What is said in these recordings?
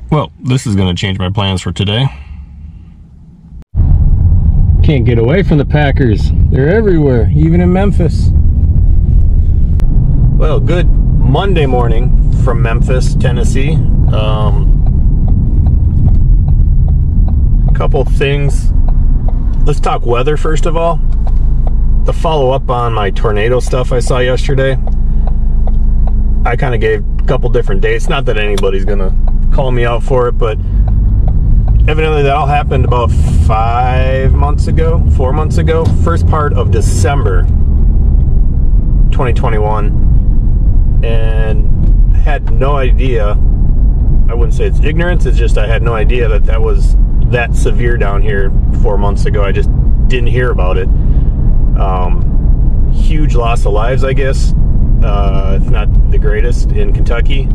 Well, this is going to change my plans for today. Can't get away from the Packers. They're everywhere, even in Memphis. Well, good Monday morning from Memphis, Tennessee. Couple things. Let's talk weather first of all. To follow up on my tornado stuff I saw yesterday, I kind of gave a couple different dates. Not that anybody's gonna call me out for it, but evidently that all happened about 4 months ago. First part of December 2021, and had no idea. I wouldn't say it's ignorance, it's just I had no idea that that was that severe down here 4 months ago. I just didn't hear about it. Huge loss of lives, I guess, if not the greatest, in Kentucky.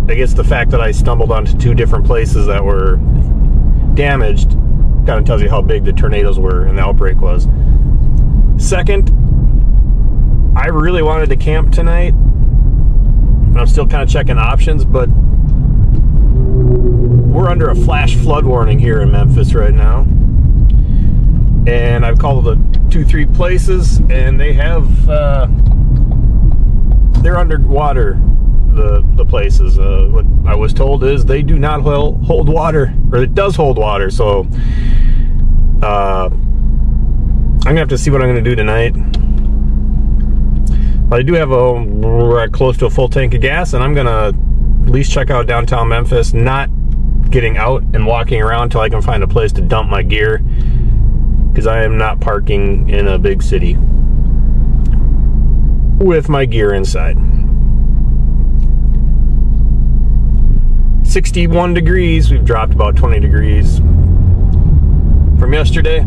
I guess the fact that I stumbled onto 2 different places that were damaged kind of tells you how big the tornadoes were and the outbreak was. Second, I really wanted to camp tonight, and I'm still kind of checking options, but we're under a flash flood warning here in Memphis right now. And I've called the 2-3 places, and they have, they're underwater, the places. What I was told is they do not hold water, or it does hold water, so I'm gonna have to see what I'm gonna do tonight. But I do have close to a full tank of gas, and I'm gonna at least check out downtown Memphis, not getting out and walking around till I can find a place to dump my gear, because I am not parking in a big city with my gear inside. 61 degrees, we've dropped about 20 degrees from yesterday.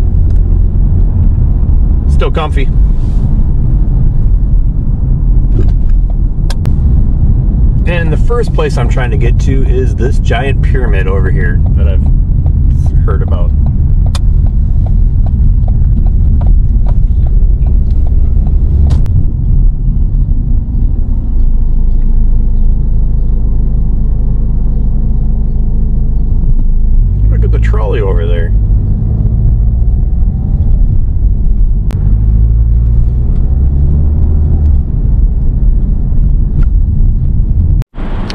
Still comfy. And the first place I'm trying to get to is this giant pyramid over here that I've heard about. Look at the trolley over there.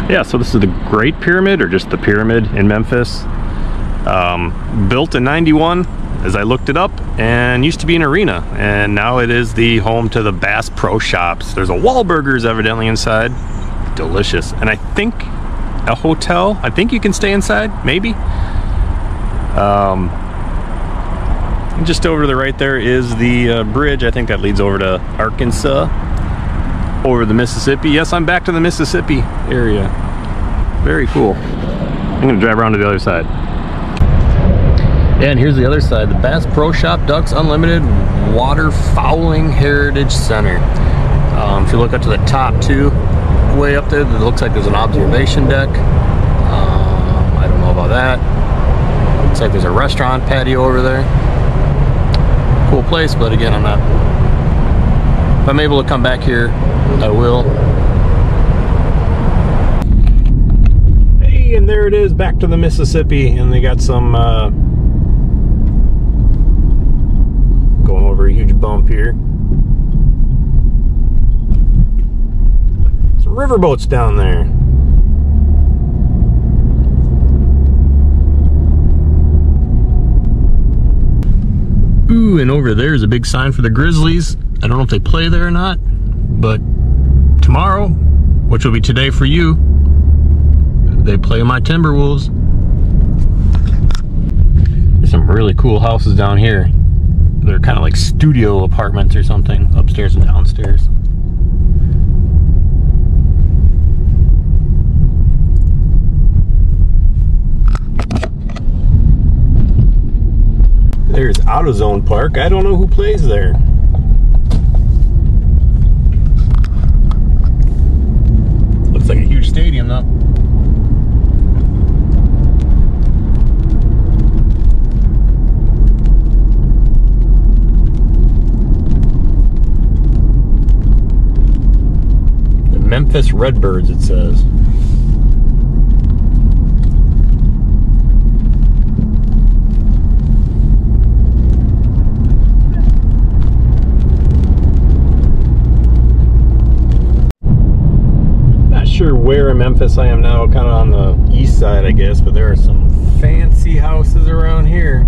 Yeah, so this is the Great Pyramid, or just the Pyramid in Memphis. Built in '91, as I looked it up, and used to be an arena, and now it is the home to the Bass Pro Shops. There's a Wahlburgers evidently inside. Delicious. And I think a hotel. I think you can stay inside, maybe. Just over to the right there is the bridge. I think that leads over to Arkansas, over the Mississippi. Yes, I'm back to the Mississippi area. Very cool. I'm gonna drive around to the other side. And here's the other side, the Bass Pro Shop Ducks Unlimited Waterfowling Heritage Center. If you look up to the top too, way up there, it looks like there's an observation deck. I don't know about that. Looks like there's a restaurant patio over there. Cool place, but again, I'm not. If I'm able to come back here, I will. Hey, and there it is, back to the Mississippi, and they got some going over a huge bump here. Some riverboats down there. Ooh, and over there is a big sign for the Grizzlies. I don't know if they play there or not, but tomorrow, which will be today for you, they play my Timberwolves. There's some really cool houses down here. They're kind of like studio apartments or something, upstairs and downstairs. There's AutoZone Park. I don't know who plays there. Looks like a huge stadium though. The Memphis Redbirds, it says. where in Memphis I am now, kind of on the east side, I guess, but there are some fancy houses around here.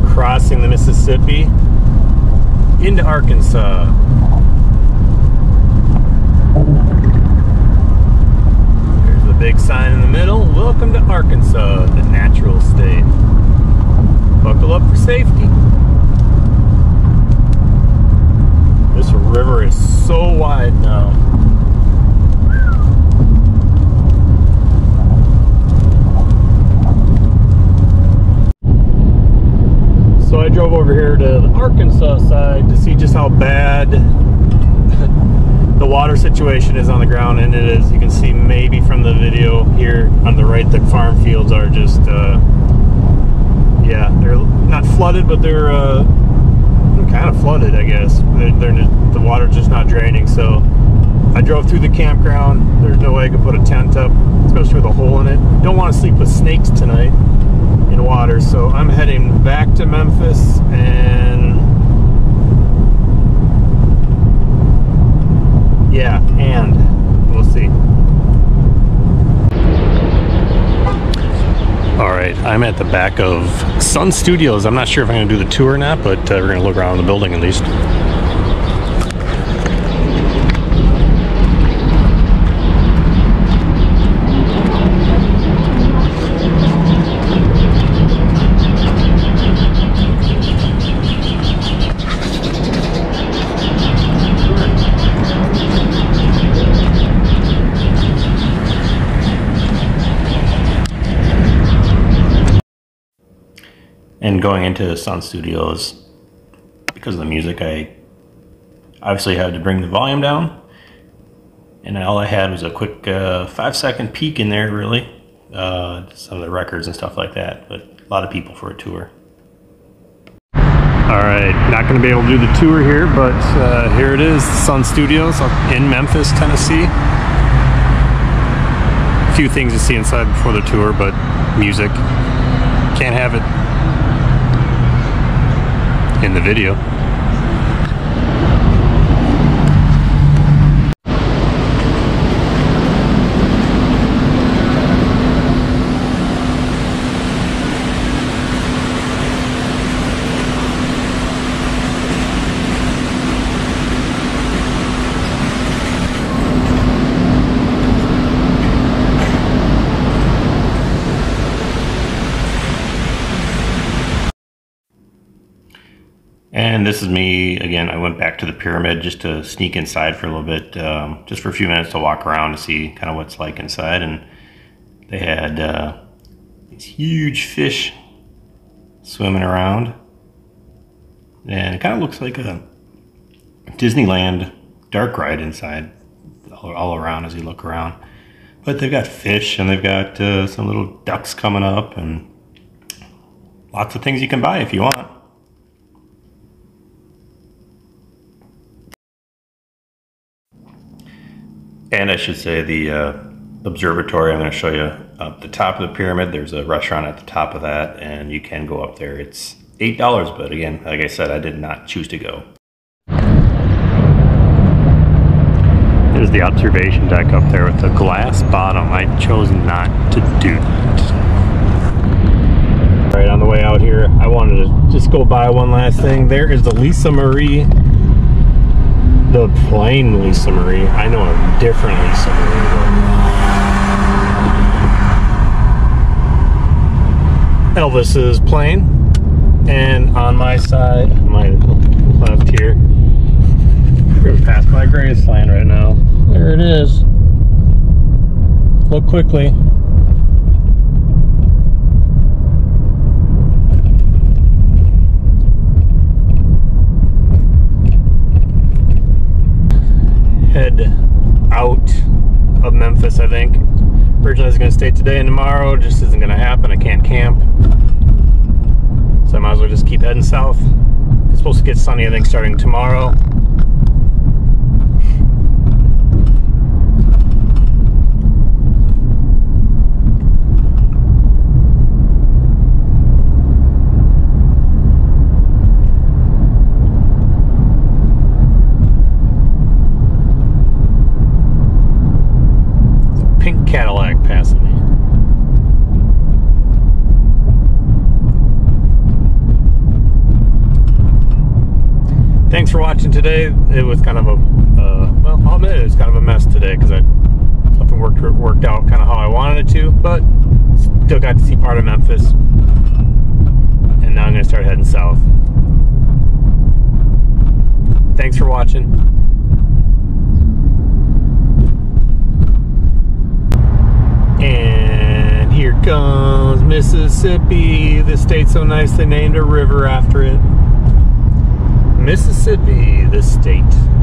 Crossing the Mississippi into Arkansas. There's a big sign in the middle. Welcome to Arkansas, the natural state. Buckle up for safety. This river is so wide now. So I drove over here to the Arkansas side to see just how bad the water situation is on the ground, and it is. You can see maybe from the video here on the right, the farm fields are just, yeah, they're not flooded, but they're kind of flooded, I guess. The water's just not draining. So I drove through the campground. There's no way I could put a tent up, especially with a hole in it. Don't want to sleep with snakes tonight in water, so I'm heading back to Memphis, and yeah, and we'll see. All right, I'm at the back of Sun Studios. I'm not sure if I'm going to do the tour or not, but we're going to look around the building at least. And going into Sun Studios, because of the music, I obviously had to bring the volume down, and all I had was a quick 5-second peek in there, really, some of the records and stuff like that, but a lot of people for a tour. All right, not going to be able to do the tour here, but here it is, Sun Studios in Memphis, Tennessee. A few things to see inside before the tour, but music, can't have it in the video. And this is me again. I went back to the pyramid just to sneak inside for a little bit, just for a few minutes to walk around to see kind of what's like inside. And they had these huge fish swimming around, and it kind of looks like a Disneyland dark ride inside all around as you look around. But they've got fish, and they've got some little ducks coming up, and lots of things you can buy if you want. And I should say the observatory, I'm going to show you up the top of the pyramid. There's a restaurant at the top of that, and you can go up there. It's $8, but again, like I said, I did not choose to go. There's the observation deck up there with the glass bottom. I chose not to do that. All right, on the way out here, I wanted to just go by one last thing. There is the Lisa Marie. The plain Lisa Marie. I know a different Lisa Marie. Elvis's plane, and on my side, my left here, we're gonna pass by Graceland right now. There it is. Look quickly. head out of Memphis, I think. Originally I was going to stay today and tomorrow. It just isn't going to happen. I can't camp. So I might as well just keep heading south. It's supposed to get sunny, I think, starting tomorrow. Cadillac passing me. Thanks for watching today. It was kind of a, well, I'll admit it was kind of a mess today because nothing worked out kind of how I wanted it to, but still got to see part of Memphis. And now I'm going to start heading south. Thanks for watching. And here comes Mississippi, the state so nice they named a river after it. Mississippi, the state.